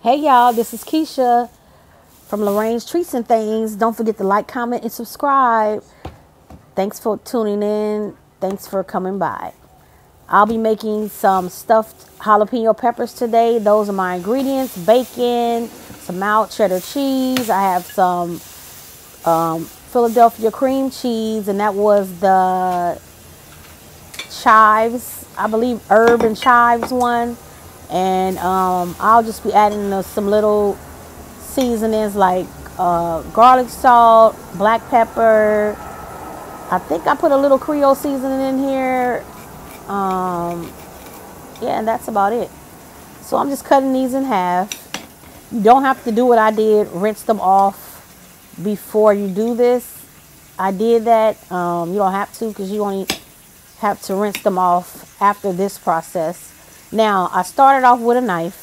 Hey y'all, this is Keisha from Lorraine's Treats and Things. Don't forget to like, comment, and subscribe. Thanks for tuning in. Thanks for coming by. I'll be making some stuffed jalapeno peppers today. Those are my ingredients: bacon, some mild cheddar cheese. I have some Philadelphia cream cheese, and that was the chives, I believe, herb and chives one. And I'll just be adding some little seasonings like garlic salt, black pepper. I think I put a little Creole seasoning in here. Yeah, and that's about it. So I'm just cutting these in half. You don't have to do what I did, rinse them off before you do this. I did that. You don't have to, because you only have to rinse them off after this process. Now, I started off with a knife.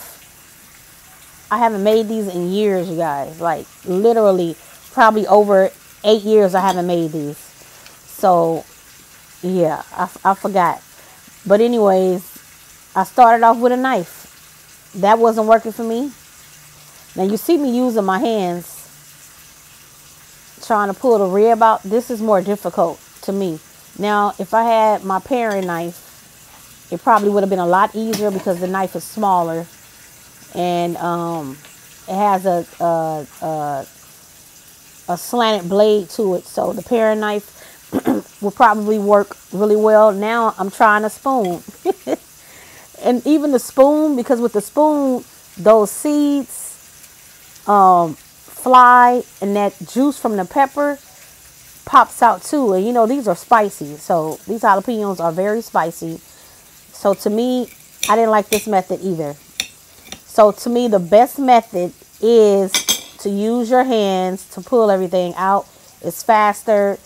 I haven't made these in years, you guys. Like, literally, probably over 8 years I haven't made these. So, yeah, I forgot. But anyways, I started off with a knife. That wasn't working for me. Now, you see me using my hands, trying to pull the rib out. This is more difficult to me. Now, if I had my paring knife, it probably would have been a lot easier because the knife is smaller. And it has a slanted blade to it. So the paring knife will probably work really well. Now I'm trying a spoon. And even the spoon, because with the spoon, those seeds fly, and that juice from the pepper pops out too. And you know, these are spicy. So these jalapenos are very spicy. So to me, I didn't like this method either. So to me, the best method is to use your hands to pull everything out. It's faster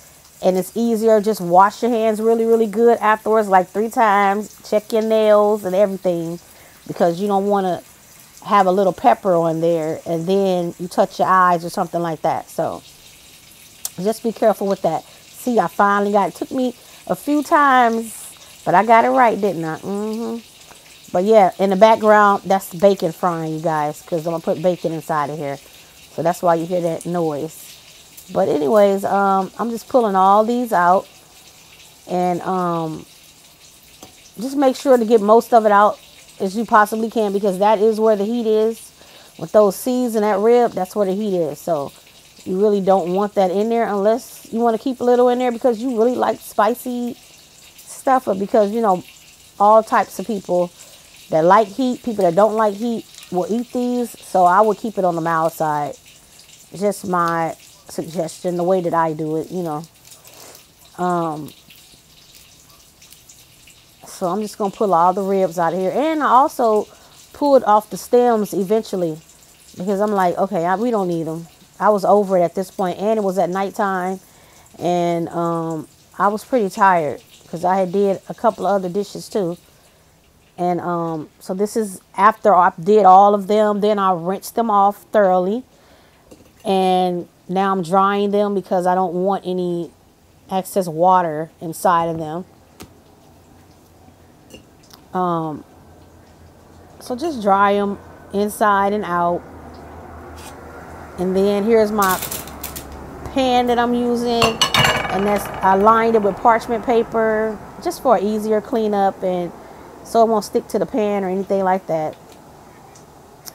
and it's easier. Just wash your hands really, really good afterwards, like 3 times. Check your nails and everything, because you don't want to have a little pepper on there and then you touch your eyes or something like that. So just be careful with that. See, I finally got it. It took me a few times, but I got it right, didn't I? But yeah, in the background, that's bacon frying, you guys, because I'm going to put bacon inside of here. So that's why you hear that noise. But anyways, I'm just pulling all these out. And just make sure to get most of it out as you possibly can, because that is where the heat is. With those seeds and that rib, that's where the heat is. So you really don't want that in there unless you want to keep a little in there because you really like spicy stuff. Or because, you know, all types of people that like heat, people that don't like heat will eat these. So I would keep it on the mild side. Just my suggestion, the way that I do it, you know. So I'm just going to pull all the ribs out of here. And I also pulled off the stems eventually, because I'm like, okay, we don't need them. I was over it at this point, and it was at nighttime. And I was pretty tired because I had did a couple of other dishes too. And so this is after I did all of them. Then I rinsed them off thoroughly. And now I'm drying them because I don't want any excess water inside of them. So just dry them inside and out. And then here's my pan that I'm using. And I lined it with parchment paper just for an easier cleanup, and so it won't stick to the pan or anything like that.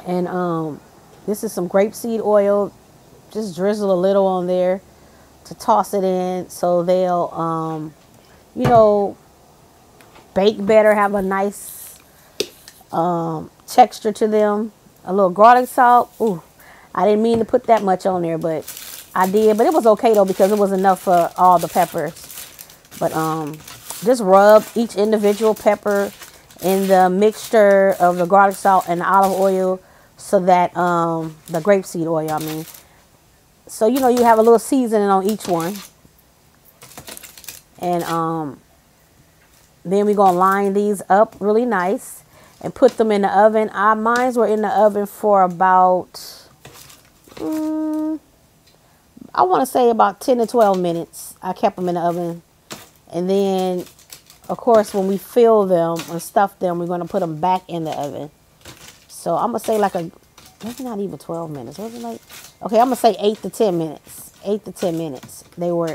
And this is some grapeseed oil. Just drizzle a little on there to toss it in so they'll, you know, bake better, have a nice texture to them. A little garlic salt. Ooh, I didn't mean to put that much on there, but I did. But it was okay though, because it was enough for all the peppers. But just rub each individual pepper in the mixture of the garlic salt and the olive oil, so that the grapeseed oil, I mean. So, you know, you have a little seasoning on each one. And then we're going to line these up really nice and put them in the oven. Mine were in the oven for about, I want to say about 10 to 12 minutes. I kept them in the oven. And then, of course, when we fill them and stuff them, we're going to put them back in the oven. So I'm going to say like a maybe not even 12 minutes. Was it like, okay, I'm going to say 8 to 10 minutes. 8 to 10 minutes they were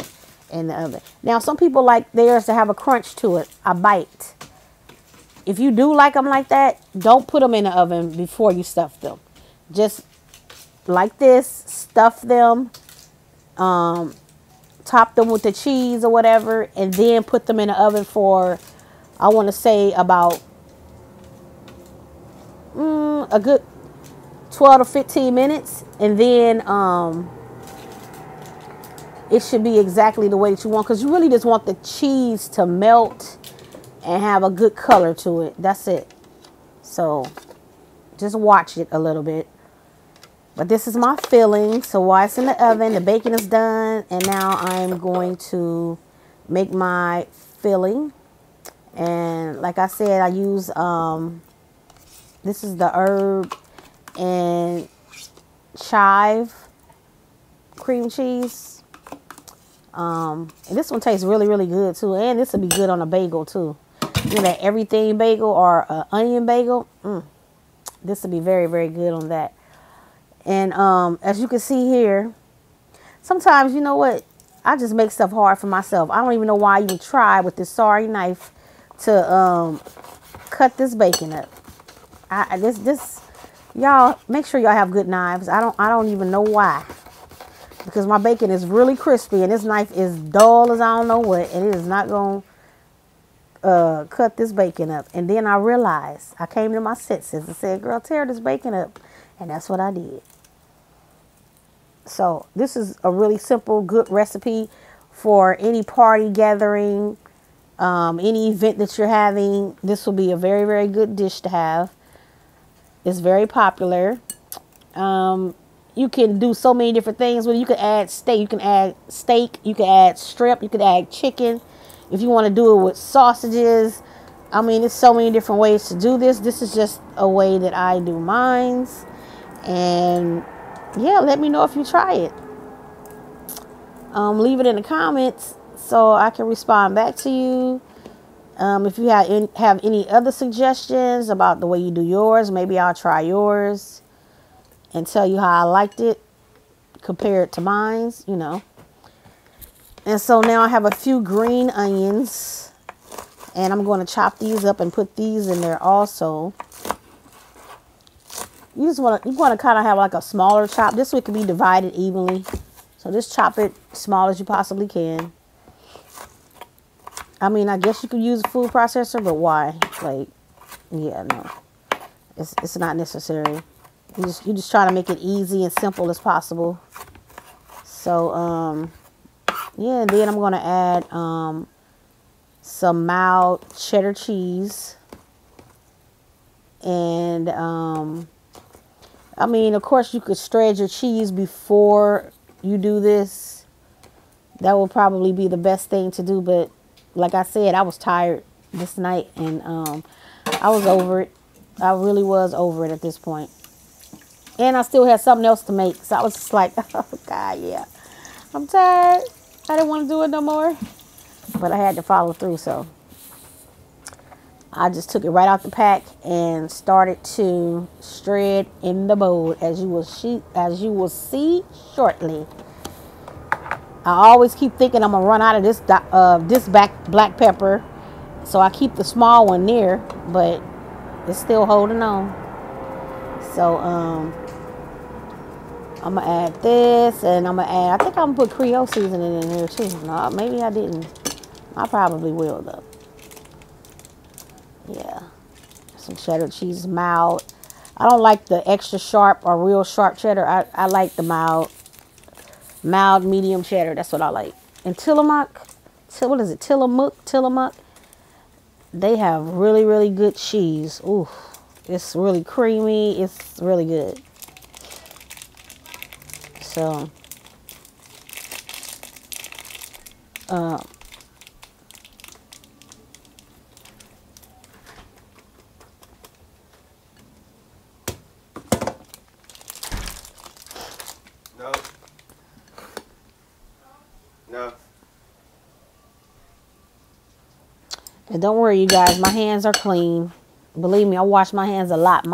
in the oven. Now, some people like theirs to have a crunch to it, a bite. If you do like them like that, don't put them in the oven before you stuff them. Just like this, stuff them, top them with the cheese or whatever, and then put them in the oven for, I want to say about a good 12 to 15 minutes, and then it should be exactly the way that you want, because you really just want the cheese to melt and have a good color to it. That's it. So just watch it a little bit. But this is my filling. So while it's in the oven, the bacon is done, and now I'm going to make my filling. And like I said, I use this is the herb and chive cream cheese. And this one tastes really, really good too. And this will be good on a bagel too. You know, that everything bagel or onion bagel. This will be very, very good on that. And as you can see here, sometimes, you know what, I just make stuff hard for myself. I don't even know why I even try with this sorry knife to cut this bacon up. Y'all make sure y'all have good knives. I don't even know why, because my bacon is really crispy and this knife is dull as I don't know what, and it is not gonna cut this bacon up. And then I realized, I came to my senses and said, girl, tear this bacon up, and that's what I did. So this is a really simple, good recipe for any party gathering, any event that you're having. This will be a very, very good dish to have. It's very popular. You can do so many different things. Well, you can add steak. You can add steak. You can add shrimp. You can add chicken. If you want to do it with sausages. I mean, there's so many different ways to do this. This is just a way that I do mines. And yeah, let me know if you try it. Leave it in the comments so I can respond back to you. If you have any other suggestions about the way you do yours, maybe I'll try yours and tell you how I liked it compared to mine's, you know. And so now I have a few green onions, and I'm going to chop these up and put these in there also. You want to kind of have like a smaller chop. This way it can be divided evenly. So just chop it small as you possibly can. I mean, I guess you could use a food processor, but why? Like, yeah, no. It's not necessary. You just try to make it easy and simple as possible. So, yeah, and then I'm going to add some mild cheddar cheese. And, I mean, of course, you could shred your cheese before you do this. That will probably be the best thing to do. But like I said, I was tired this night, and I was over it. I really was over it at this point. And I still had something else to make. So I was just like, oh, God, yeah. I'm tired. I didn't want to do it no more. But I had to follow through, so I just took it right out the pack and started to shred in the bowl, as you will see shortly. I always keep thinking I'm gonna run out of this black pepper, so I keep the small one near, but it's still holding on. So I'm gonna add this, and I'm gonna add, I think I'm gonna put Creole seasoning in there too. No, maybe I didn't. I probably will though. Yeah, some cheddar cheese, mild. I don't like the extra sharp or real sharp cheddar. I like the mild, medium cheddar. That's what I like. And Tillamook, what is it? Tillamook. They have really, really good cheese. Ooh, it's really creamy. It's really good. So, No. And don't worry, you guys, my hands are clean. Believe me, I wash my hands a lot.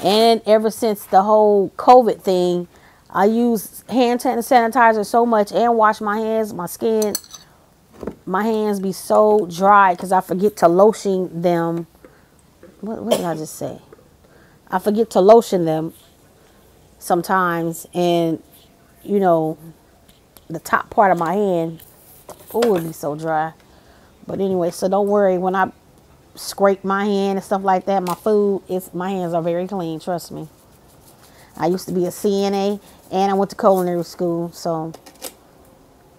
And ever since the whole COVID thing, I use hand sanitizer so much and wash my hands, my hands be so dry because I forget to lotion them. What did I just say? I forget to lotion them sometimes, and you know, the top part of my hand, oh, it'd be so dry. But anyway, so don't worry when I scrape my hand and stuff like that. My hands are very clean. Trust me. I used to be a CNA and I went to culinary school, so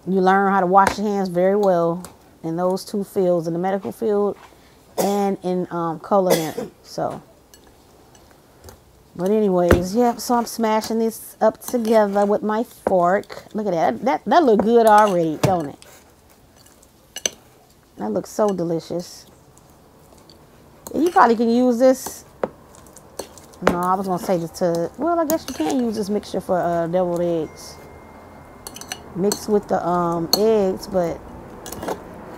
you learn how to wash your hands very well in those two fields, in the medical field and in culinary. So, but anyways, yep. So I'm smashing this up together with my fork. Look at that. That look good already, don't it? That looks so delicious. You probably can use this. No, I was gonna say this to. Well, I guess you can use this mixture for deviled eggs. Mixed with the eggs, but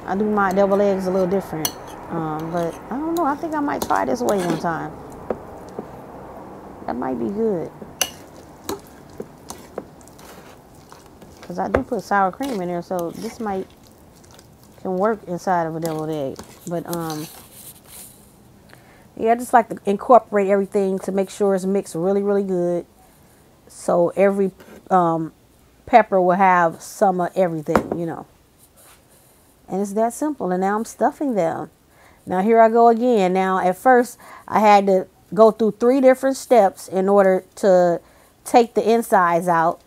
I do my deviled eggs a little different. But I don't know. I think I might try this way one time. That might be good. Because I do put sour cream in there, so this can work inside of a deviled egg. But yeah, I just like to incorporate everything to make sure it's mixed really, really good. So every pepper will have some of everything, you know. And it's that simple. And now I'm stuffing them. Now here I go again. Now at first I had to go through 3 different steps in order to take the insides out,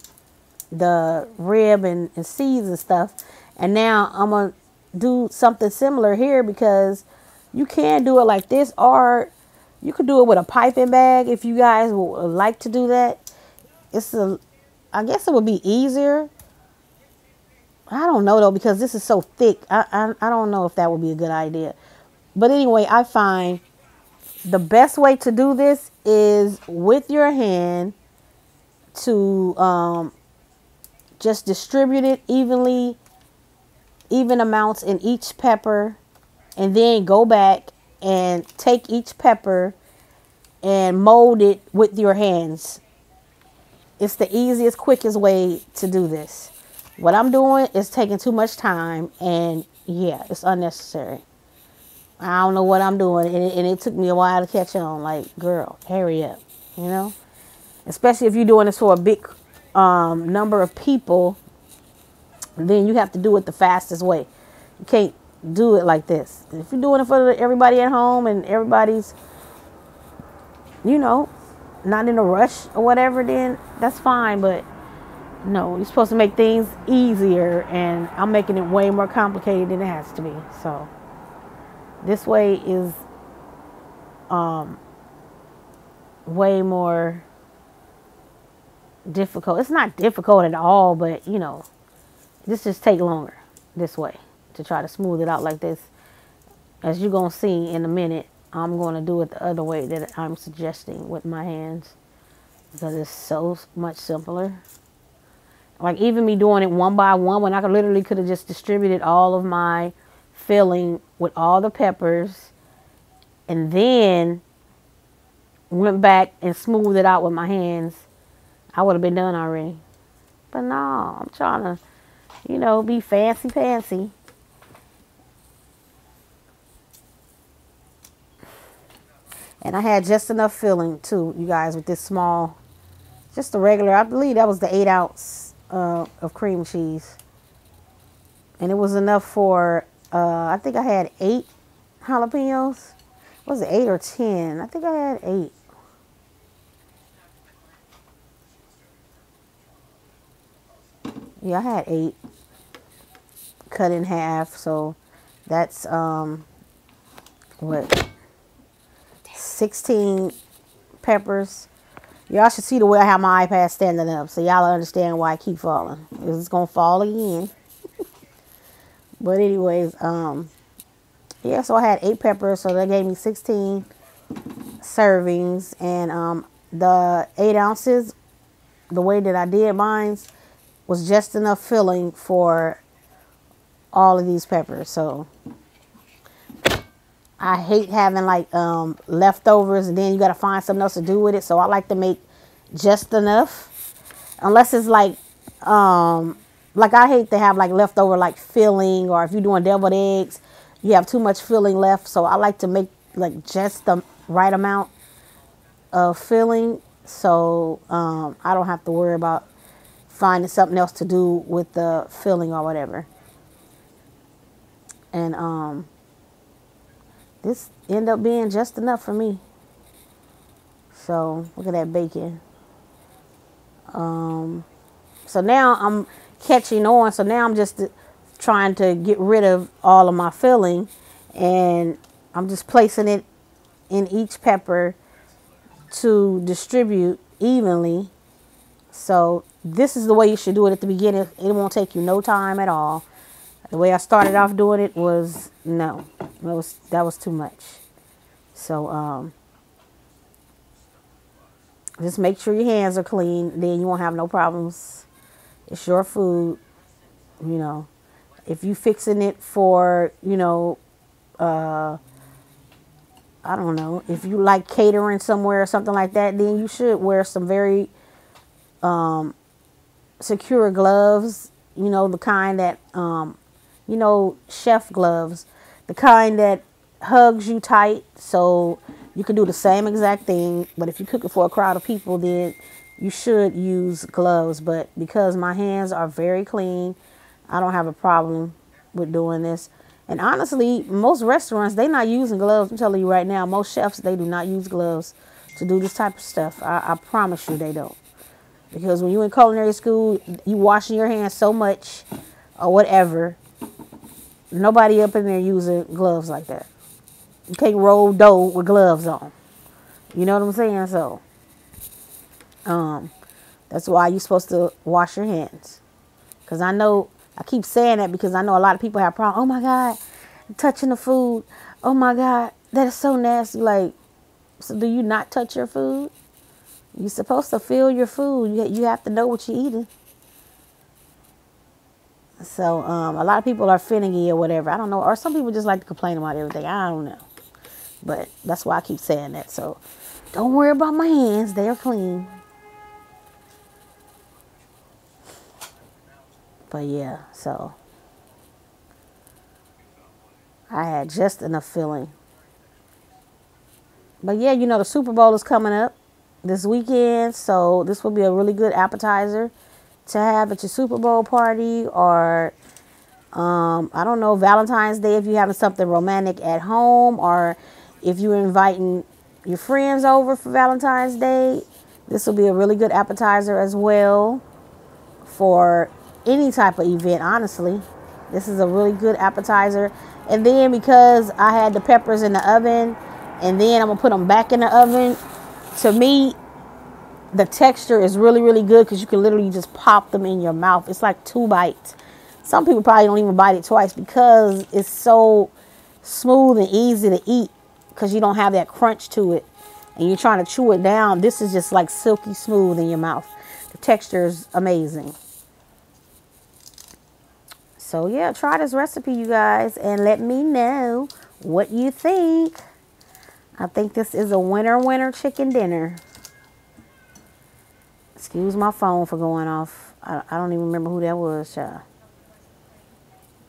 the rib and seeds and stuff. And now I'm going to do something similar here, because you can do it like this, or you could do it with a piping bag if you guys would like to do that. I guess it would be easier. I don't know though, because this is so thick. I don't know if that would be a good idea. But anyway, I find the best way to do this is with your hand to just distribute it evenly, even amounts in each pepper, and then go back and take each pepper and mold it with your hands. It's the easiest, quickest way to do this. What I'm doing is taking too much time, and yeah, it's unnecessary. I don't know what I'm doing, and it took me a while to catch on. Like, girl, hurry up, you know? Especially if you're doing this for a big number of people, then you have to do it the fastest way. You can't do it like this. If you're doing it for everybody at home and everybody's, you know, not in a rush or whatever, then that's fine. But no, you're supposed to make things easier, and I'm making it way more complicated than it has to be. So this way is way more difficult. It's not difficult at all, but you know, this just take longer this way to try to smooth it out like this. As you're gonna see in a minute, I'm gonna do it the other way that I'm suggesting with my hands, because it's so much simpler. Like even me doing it one by one, when I could have just distributed all of my filling with all the peppers and then went back and smoothed it out with my hands, I would have been done already. But no, I'm trying to, you know, be fancy pantsy. And I had just enough filling too, you guys, with this small, just the regular, I believe that was the 8 ounce of cream cheese. And it was enough for, I think I had 8 jalapenos. Was it 8 or 10? I think I had 8. Yeah, I had 8 cut in half. So that's, what, 16 peppers. Y'all should see the way I have my iPad standing up, so y'all understand why I keep falling. It's gonna fall again. But anyways, yeah, so I had 8 peppers, so that gave me 16 servings. And the 8 ounces, the way that I did mine, was just enough filling for all of these peppers. So I hate having like leftovers and then you got to find something else to do with it. So I like to make just enough. Unless it's like I hate to have like leftover like filling, or if you're doing deviled eggs, you have too much filling left. So I like to make like just the right amount of filling, so I don't have to worry about finding something else to do with the filling or whatever. And this ended up being just enough for me. So look at that bacon. So now I'm catching on. So now I'm just trying to get rid of all of my filling, and I'm just placing it in each pepper to distribute evenly. So this is the way you should do it at the beginning. It won't take you no time at all. The way I started off doing it was no, that was too much. So just make sure your hands are clean, then you won't have no problems. It's your food, you know. If you fixing it for, you know, I don't know, if you like catering somewhere or something like that, then you should wear some very secure gloves, you know, the kind that, you know, chef gloves, the kind that hugs you tight, so you can do the same exact thing. But if you're cooking for a crowd of people, then you should use gloves. But because my hands are very clean, I don't have a problem with doing this. And honestly, most restaurants, they're not using gloves. I'm telling you right now, most chefs, they do not use gloves to do this type of stuff. I promise you they don't. Because when you're in culinary school, you washing your hands so much or whatever, nobody up in there using gloves like that. You can't roll dough with gloves on. You know what I'm saying? So, that's why you're supposed to wash your hands. Because I know, I keep saying that because I know a lot of people have problems. Oh my God, touching the food. Oh my God, that is so nasty. Like, so do you not touch your food? You're supposed to feel your food. You have to know what you're eating. So a lot of people are finicky or whatever. I don't know. Or some people just like to complain about everything. I don't know. But that's why I keep saying that. So don't worry about my hands. They are clean. But yeah, so I had just enough filling. But yeah, you know, the Super Bowl is coming up this weekend. So this will be a really good appetizer to have at your Super Bowl party, or I don't know, Valentine's Day if you're having something romantic at home, or if you're inviting your friends over for Valentine's Day. This will be a really good appetizer as well for any type of event, honestly. This is a really good appetizer. And then because I had the peppers in the oven, and then I'm going to put them back in the oven, to me, the texture is really, really good because you can literally just pop them in your mouth. It's like 2 bites. Some people probably don't even bite it twice because it's so smooth and easy to eat because you don't have that crunch to it. And you're trying to chew it down. This is just like silky smooth in your mouth. The texture is amazing. So yeah, try this recipe, you guys, and let me know what you think. I think this is a winner chicken dinner. Excuse my phone for going off. I don't even remember who that was, child.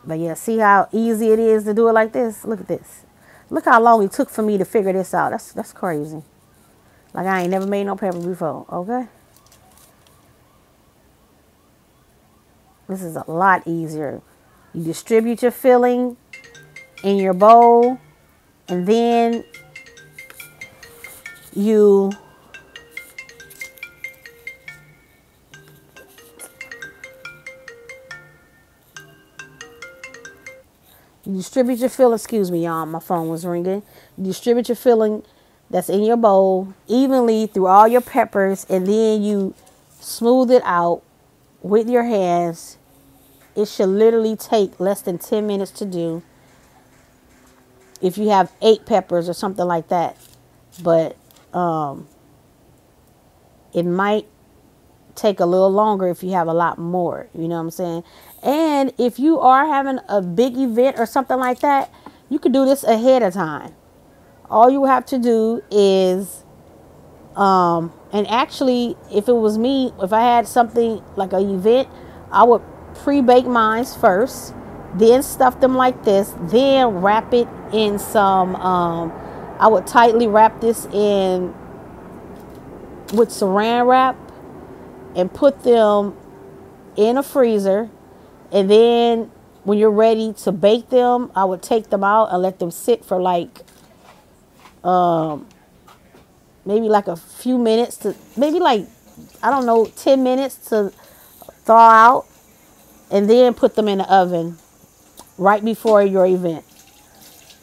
But yeah, see how easy it is to do it like this? Look at this. Look how long it took for me to figure this out. That's crazy. Like I ain't never made no pepper before, okay? This is a lot easier. You distribute your filling in your bowl, and then you distribute your filling. Excuse me, y'all. My phone was ringing. You distribute your filling that's in your bowl evenly through all your peppers, and then you smooth it out with your hands. It should literally take less than 10 minutes to do if you have 8 peppers or something like that. But it might take a little longer if you have a lot more. You know what I'm saying? And if you are having a big event or something like that, you could do this ahead of time. All you have to do is, and actually, if it was me, if I had something like an event, I would pre-bake mine first, then stuff them like this, then wrap it in some, I would tightly wrap this in with saran wrap and put them in a freezer. And then when you're ready to bake them, I would take them out and let them sit for like maybe like a few minutes to maybe like, I don't know, 10 minutes to thaw out, and then put them in the oven right before your event.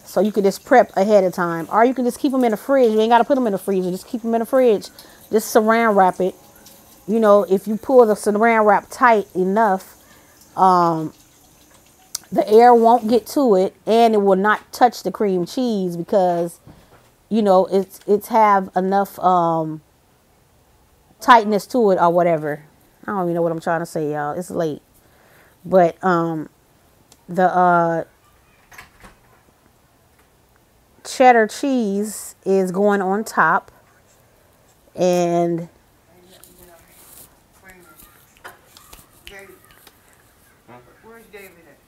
So you can just prep ahead of time, or you can just keep them in the fridge. You ain't got to put them in the freezer. Just keep them in the fridge. Just saran wrap it. You know, if you pull the saran wrap tight enough, the air won't get to it, and it will not touch the cream cheese because, you know, it's have enough tightness to it or whatever. I don't even know what I'm trying to say, y'all. It's late. But the cheddar cheese is going on top, and where's David at?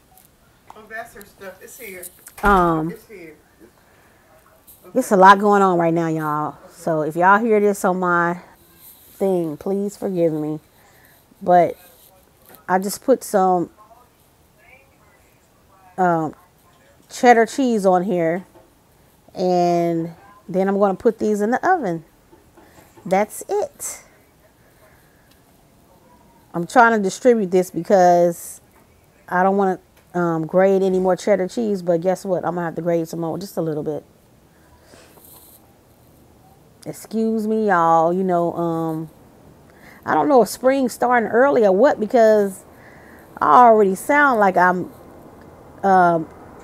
Oh, that's her stuff. It's here. It's here. it's a lot going on right now, y'all. So if y'all hear this on my thing, please forgive me. But I just put some cheddar cheese on here, and then I'm going to put these in the oven. That's it. I'm trying to distribute this because I don't want to grate any more cheddar cheese, but guess what? I'm going to have to grate some more, just a little bit. Excuse me, y'all. You know, I don't know if spring's starting early or what, because I already sound like I'm,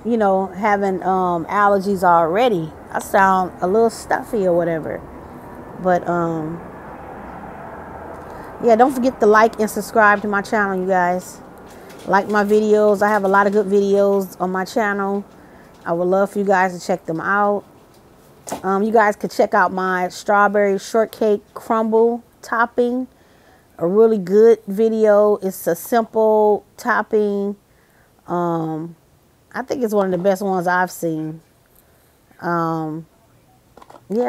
you know, having allergies already. I sound a little stuffy or whatever. But, yeah, don't forget to like and subscribe to my channel, you guys. Like my videos. I have a lot of good videos on my channel. I would love for you guys to check them out. You guys could check out my strawberry shortcake crumble topping. A really good video. It's a simple topping. I think it's one of the best ones I've seen. Yeah,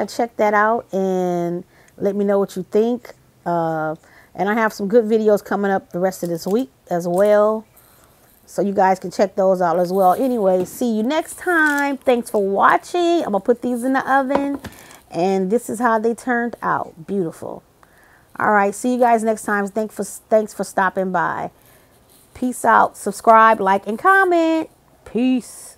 check that out and let me know what you think. And I have some good videos coming up the rest of this week as well, so you guys can check those out as well. Anyway, see you next time. Thanks for watching. I'm gonna put these in the oven, and this is how they turned out. Beautiful. All right, see you guys next time. Thanks for stopping by. Peace out. Subscribe, like, and comment. Peace.